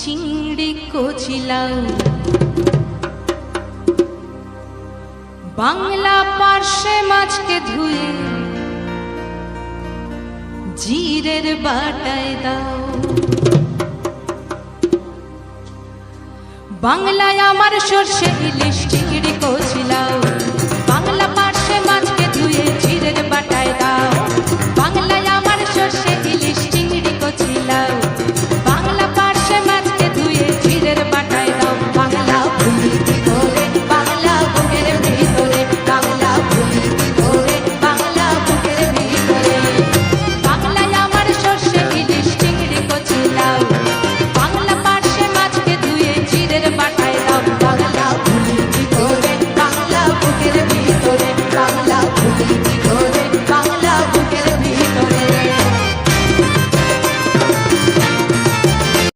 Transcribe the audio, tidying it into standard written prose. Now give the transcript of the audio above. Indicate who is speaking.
Speaker 1: চিংড়ি কচিলাও বাংলা পার্শ্বে মাছকে ধুয়ে জিরের বাটায় দাও। বাংলায় আমার সর্ষে ইলিশ চিংড়ি কচিলাও বাংলা পার্শ্বে মাছকে ধুয়ে জিরের বাটায় দাও। বাংলায়